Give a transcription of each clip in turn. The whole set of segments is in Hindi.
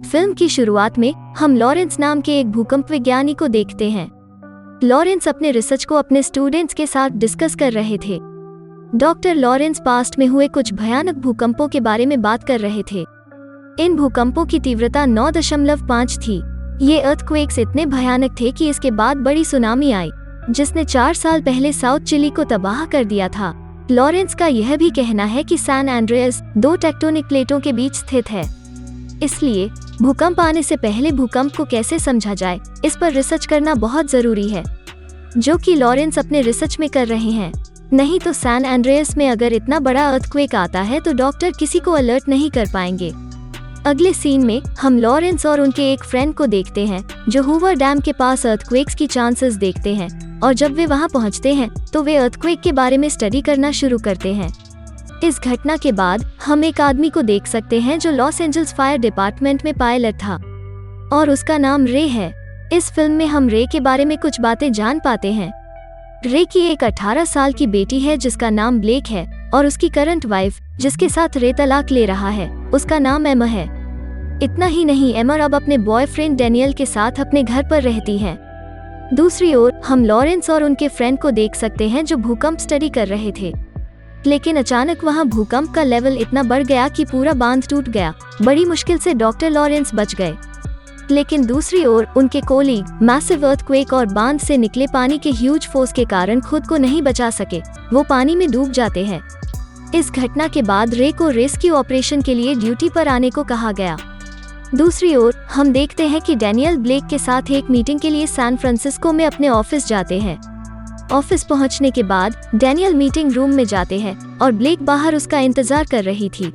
फिल्म की शुरुआत में हम लॉरेंस नाम के एक भूकंप विज्ञानी को देखते हैं। लॉरेंस अपने रिसर्च को अपने स्टूडेंट्स के साथ डिस्कस कर रहे थे। डॉक्टर लॉरेंस पास्ट में हुए कुछ भयानक भूकंपों के बारे में बात कर रहे थे। इन भूकंपों की तीव्रता 9.5 थी। ये अर्थक्वेक्स इतने भयानक थे कि इसके बाद बड़ी सुनामी आई, जिसने 4 साल पहले साउथ चिली को तबाह कर दिया था। लॉरेंस का यह भी कहना है कि सैन एंड्रेयास 2 टेक्टोनिक प्लेटों के बीच स्थित है। इसलिए भूकंप आने से पहले भूकंप को कैसे समझा जाए, इस पर रिसर्च करना बहुत जरूरी है, जो कि लॉरेंस अपने रिसर्च में कर रहे हैं। नहीं तो सैन एंड्रेयास में अगर इतना बड़ा अर्थक्वेक आता है तो डॉक्टर किसी को अलर्ट नहीं कर पाएंगे। अगले सीन में हम लॉरेंस और उनके एक फ्रेंड को देखते हैं जो हूवर डैम के पास अर्थक्वेक्स की चांसेस देखते हैं, और जब वे वहां पहुंचते हैं तो वे अर्थक्वेक के बारे में स्टडी करना शुरू करते हैं। इस घटना के बाद हम एक आदमी को देख सकते हैं जो लॉस एंजल्स फायर डिपार्टमेंट में पायलट था और उसका नाम रे है। इस फिल्म में हम रे के बारे में कुछ बातें जान पाते हैं। रे की एक 18 साल की बेटी है जिसका नाम ब्लेक है, और उसकी करंट वाइफ जिसके साथ रे तलाक ले रहा है, उसका नाम एमा है। इतना ही नहीं, एमा अब अपने बॉयफ्रेंड डैनियल के साथ अपने घर पर रहती है। दूसरी ओर हम लॉरेंस और उनके फ्रेंड को देख सकते हैं जो भूकंप स्टडी कर रहे थे, लेकिन अचानक वहां भूकंप का लेवल इतना बढ़ गया कि पूरा बांध टूट गया। बड़ी मुश्किल से डॉक्टर लॉरेंस बच गए, लेकिन दूसरी ओर उनके कोलीग मैसिव अर्थक्वेक और बांध से निकले पानी के ह्यूज फोर्स के कारण खुद को नहीं बचा सके, वो पानी में डूब जाते हैं। इस घटना के बाद रे को रेस्क्यू ऑपरेशन के लिए ड्यूटी पर आने को कहा गया। दूसरी ओर हम देखते हैं कि डैनियल ब्लेक के साथ एक मीटिंग के लिए सैन फ्रांसिस्को में अपने ऑफिस जाते हैं। ऑफिस पहुंचने के बाद डैनियल मीटिंग रूम में जाते हैं और ब्लेक बाहर उसका इंतजार कर रही थी।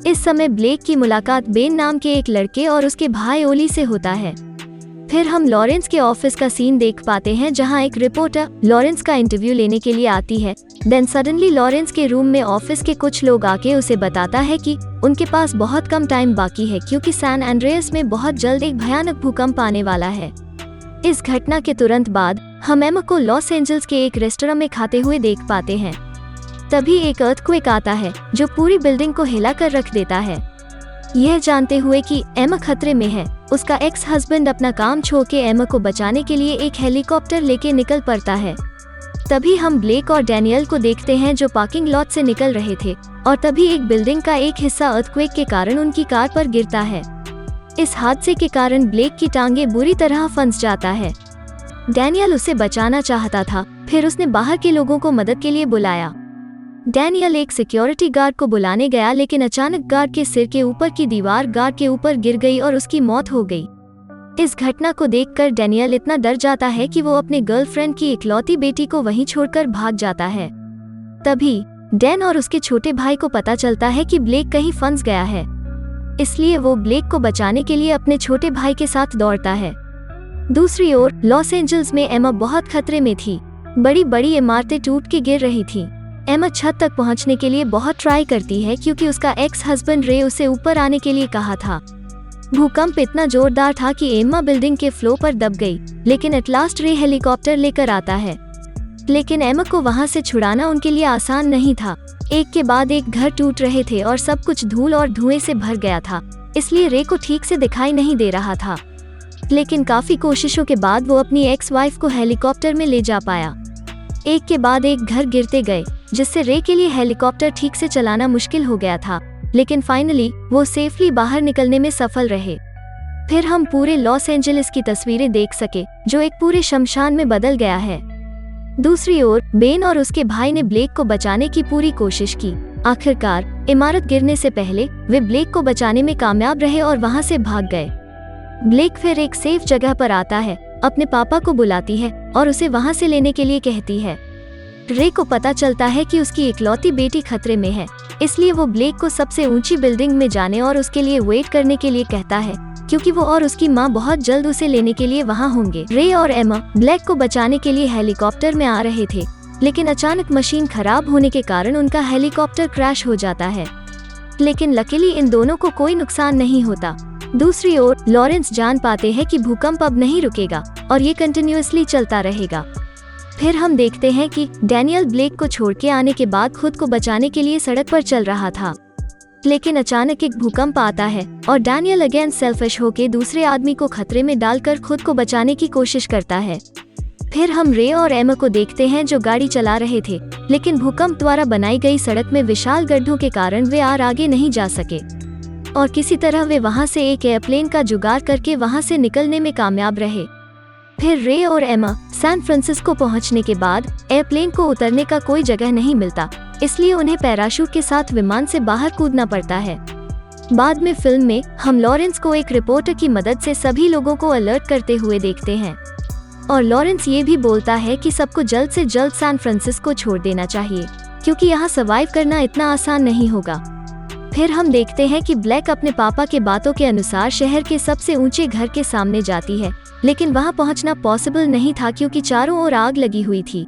इस समय ब्लेक की मुलाकात बेन नाम के एक लड़के और उसके भाई ओली से होता है। फिर हम लॉरेंस के ऑफिस का सीन देख पाते हैं जहां एक रिपोर्टर लॉरेंस का इंटरव्यू लेने के लिए आती है। देन सडनली लॉरेंस के रूम में ऑफिस के कुछ लोग आके उसे बताता है कि उनके पास बहुत कम टाइम बाकी है, क्योंकि सैन एंड्रेयास में बहुत जल्द एक भयानक भूकंप आने वाला है। इस घटना के तुरंत बाद हम एमा को लॉस एंजल्स के एक रेस्टोरेंट में खाते हुए देख पाते हैं। तभी एक अर्थक्वेक आता है जो पूरी बिल्डिंग को हिला कर रख देता है। यह जानते हुए कि एमा खतरे में है, उसका एक्स हस्बैंड अपना काम छोड़ के एमा को बचाने के लिए एक हेलीकॉप्टर लेके निकल पड़ता है। तभी हम ब्लेक और डैनियल को देखते हैं जो पार्किंग लॉट से निकल रहे थे, और तभी एक बिल्डिंग का एक हिस्सा अर्थक्वेक के कारण उनकी कार पर गिरता है। इस हादसे के कारण ब्लेक की टांगे बुरी तरह फंस जाता है। डैनियल उसे बचाना चाहता था, फिर उसने बाहर के लोगों को मदद के लिए बुलाया। डैनियल एक सिक्योरिटी गार्ड को बुलाने गया, लेकिन अचानक गार्ड के सिर के ऊपर की दीवार गार्ड के ऊपर गिर गई और उसकी मौत हो गई। इस घटना को देखकर डैनियल इतना डर जाता है कि वो अपने गर्लफ्रेंड की इकलौती बेटी को वहीं छोड़कर भाग जाता है। तभी डैन और उसके छोटे भाई को पता चलता है कि ब्लेक कहीं फंस गया है, इसलिए वो ब्लेक को बचाने के लिए अपने छोटे भाई के साथ दौड़ता है। दूसरी ओर लॉस एंजल्स में एमा बहुत खतरे में थी। बड़ी बड़ी इमारतें टूट के गिर रही थीं। एमा छत तक पहुंचने के लिए बहुत ट्राई करती है, क्योंकि उसका एक्स हस्बैंड रे उसे ऊपर आने के लिए कहा था। भूकंप इतना जोरदार था कि एमा बिल्डिंग के फ्लोर पर दब गई, लेकिन एट लास्ट रे हेलीकॉप्टर लेकर आता है। लेकिन एमा को वहां से छुड़ाना उनके लिए आसान नहीं था। एक के बाद एक घर टूट रहे थे और सब कुछ धूल और धुएं से भर गया था, इसलिए रे को ठीक से दिखाई नहीं दे रहा था। लेकिन काफी कोशिशों के बाद वो अपनी एक्स वाइफ को हेलीकॉप्टर में ले जा पाया। एक के बाद एक घर गिरते गए, जिससे रे के लिए हेलीकॉप्टर ठीक से चलाना मुश्किल हो गया था, लेकिन फाइनली वो सेफली बाहर निकलने में सफल रहे। फिर हम पूरे लॉस एंजलिस की तस्वीरें देख सके, जो एक पूरे शमशान में बदल गया है। दूसरी ओर बेन और उसके भाई ने ब्लेक को बचाने की पूरी कोशिश की। आखिरकार इमारत गिरने से पहले वे ब्लेक को बचाने में कामयाब रहे और वहां से भाग गए। ब्लेक फिर एक सेफ जगह पर आता है, अपने पापा को बुलाती है और उसे वहां से लेने के लिए कहती है। रे को पता चलता है कि उसकी इकलौती बेटी खतरे में है, इसलिए वो ब्लेक को सबसे ऊंची बिल्डिंग में जाने और उसके लिए वेट करने के लिए कहता है, क्योंकि वो और उसकी माँ बहुत जल्द उसे लेने के लिए वहाँ होंगे। रे और एमा ब्लेक को बचाने के लिए हेलीकॉप्टर में आ रहे थे, लेकिन अचानक मशीन खराब होने के कारण उनका हेलीकॉप्टर क्रैश हो जाता है। लेकिन लकीली इन दोनों को कोई नुकसान नहीं होता। दूसरी ओर लॉरेंस जान पाते हैं कि भूकंप अब नहीं रुकेगा और ये कंटिन्यूअसली चलता रहेगा। फिर हम देखते हैं कि डैनियल ब्लेक को छोड़ के आने के बाद खुद को बचाने के लिए सड़क पर चल रहा था। लेकिन अचानक एक भूकंप आता है और डैनियल अगेन सेल्फिश होके दूसरे आदमी को खतरे में डालकर खुद को बचाने की कोशिश करता है। फिर हम रे और एमा को देखते हैं जो गाड़ी चला रहे थे, लेकिन भूकंप द्वारा बनाई गई सड़क में विशाल गड्ढों के कारण वे आगे नहीं जा सके और किसी तरह वे वहां से एक एयरप्लेन का जुगाड़ करके वहां से निकलने में कामयाब रहे। फिर रे और एमा सैन फ्रांसिस्को पहुंचने के बाद एयरप्लेन को उतरने का कोई जगह नहीं मिलता, इसलिए उन्हें पैराशूट के साथ विमान से बाहर कूदना पड़ता है। बाद में फिल्म में हम लॉरेंस को एक रिपोर्टर की मदद से सभी लोगों को अलर्ट करते हुए देखते हैं और लॉरेंस ये भी बोलता है कि सबको जल्द से जल्द सैन फ्रांसिस्को छोड़ देना चाहिए क्योंकि यहाँ सर्वाइव करना इतना आसान नहीं होगा। फिर हम देखते हैं कि ब्लैक अपने पापा के बातों के अनुसार शहर के सबसे ऊंचे घर के सामने जाती है, लेकिन वहां पहुंचना पॉसिबल नहीं था क्योंकि चारों ओर आग लगी हुई थी।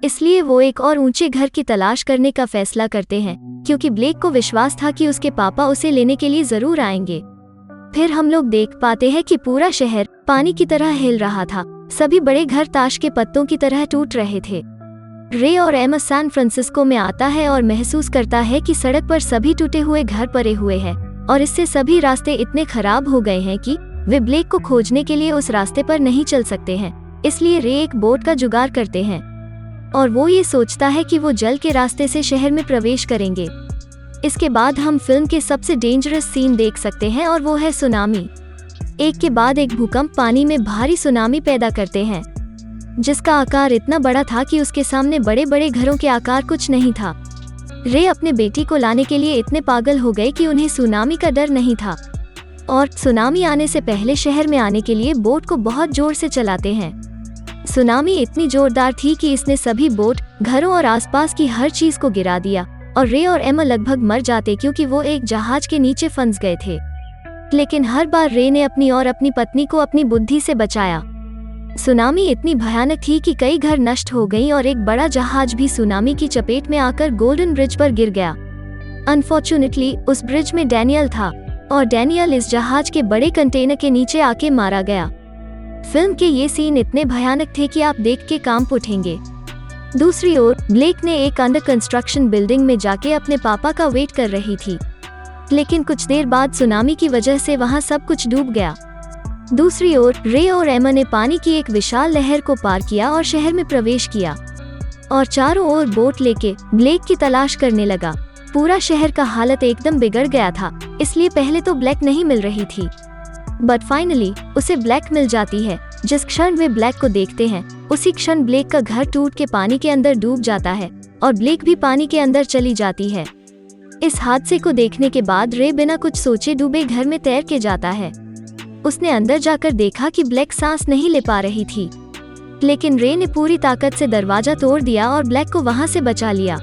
इसलिए वो एक और ऊंचे घर की तलाश करने का फैसला करते हैं क्योंकि ब्लेक को विश्वास था कि उसके पापा उसे लेने के लिए जरूर आएंगे। फिर हम लोग देख पाते हैं कि पूरा शहर पानी की तरह हिल रहा था, सभी बड़े घर ताश के पत्तों की तरह टूट रहे थे। रे और एमा सैन फ्रांसिस्को में आता है और महसूस करता है कि सड़क पर सभी टूटे हुए घर पड़े हुए हैं और इससे सभी रास्ते इतने खराब हो गए हैं कि वे ब्लेक को खोजने के लिए उस रास्ते पर नहीं चल सकते हैं। इसलिए रे एक बोट का जुगाड़ करते हैं और वो ये सोचता है कि वो जल के रास्ते से शहर में प्रवेश करेंगे। इसके बाद हम फिल्म के सबसे डेंजरस सीन देख सकते हैं और वो है सुनामी। एक के बाद एक भूकंप पानी में भारी सुनामी पैदा करते हैं जिसका आकार इतना बड़ा था कि उसके सामने बड़े बड़े घरों के आकार कुछ नहीं था। रे अपने बेटी को लाने के लिए इतने पागल हो गए कि उन्हें सुनामी का डर नहीं था और सुनामी आने से पहले शहर में आने के लिए बोट को बहुत जोर से चलाते हैं। सुनामी इतनी जोरदार थी कि इसने सभी बोट, घरों और आसपास की हर चीज को गिरा दिया और रे और एमा लगभग मर जाते क्योंकि वो एक जहाज के नीचे फंस गए थे। लेकिन हर बार रे ने अपनी और अपनी पत्नी को अपनी बुद्धि से बचाया। सुनामी इतनी भयानक थी कि कई घर नष्ट हो गई और एक बड़ा जहाज भी सुनामी की चपेट में आकर गोल्डन ब्रिज पर गिर गया। अनफॉर्चुनेटली उस ब्रिज में डैनियल था और डैनियल इस जहाज के बड़े कंटेनर के नीचे आके मारा गया। फिल्म के ये सीन इतने भयानक थे कि आप देख के कांप उठेंगे। दूसरी ओर ब्लेक ने एक अंडर कंस्ट्रक्शन बिल्डिंग में जाके अपने पापा का वेट कर रही थी, लेकिन कुछ देर बाद सुनामी की वजह से वहां सब कुछ डूब गया। दूसरी ओर रे और एमा ने पानी की एक विशाल लहर को पार किया और शहर में प्रवेश किया और चारों ओर बोट लेके ब्लेक की तलाश करने लगा। पूरा शहर का हालत एकदम बिगड़ गया था, इसलिए पहले तो ब्लैक नहीं मिल रही थी, बट फाइनली उसे ब्लैक मिल जाती है। जिस क्षण वे ब्लैक को देखते हैं उसी क्षण ब्लेक का घर टूट के पानी के अंदर डूब जाता है और ब्लेक भी पानी के अंदर चली जाती है। इस हादसे को देखने के बाद रे बिना कुछ सोचे डूबे घर में तैर के जाता है। उसने अंदर जाकर देखा कि ब्लैक सांस नहीं ले पा रही थी, लेकिन रे ने पूरी ताकत से दरवाजा तोड़ दिया और ब्लैक को वहां से बचा लिया।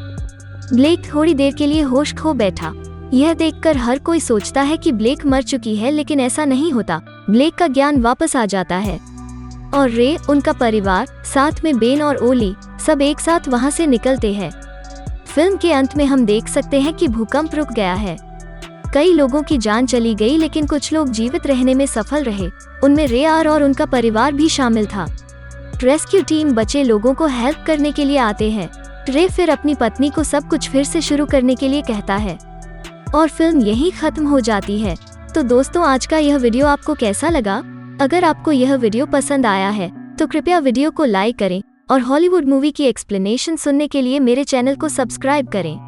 ब्लेक थोड़ी देर के लिए होश खो बैठा। यह देखकर हर कोई सोचता है कि ब्लेक मर चुकी है, लेकिन ऐसा नहीं होता। ब्लेक का ज्ञान वापस आ जाता है और रे, उनका परिवार, साथ में बेन और ओली सब एक साथ वहां से निकलते हैं। फिल्म के अंत में हम देख सकते हैं कि भूकंप रुक गया है। कई लोगों की जान चली गई, लेकिन कुछ लोग जीवित रहने में सफल रहे। उनमें रे और उनका परिवार भी शामिल था। रेस्क्यू टीम बचे लोगों को हेल्प करने के लिए आते हैं। रे फिर अपनी पत्नी को सब कुछ फिर से शुरू करने के लिए कहता है और फिल्म यहीं खत्म हो जाती है। तो दोस्तों, आज का यह वीडियो आपको कैसा लगा? अगर आपको यह वीडियो पसंद आया है तो कृपया वीडियो को लाइक करें और हॉलीवुड मूवी की एक्सप्लेनेशन सुनने के लिए मेरे चैनल को सब्सक्राइब करें।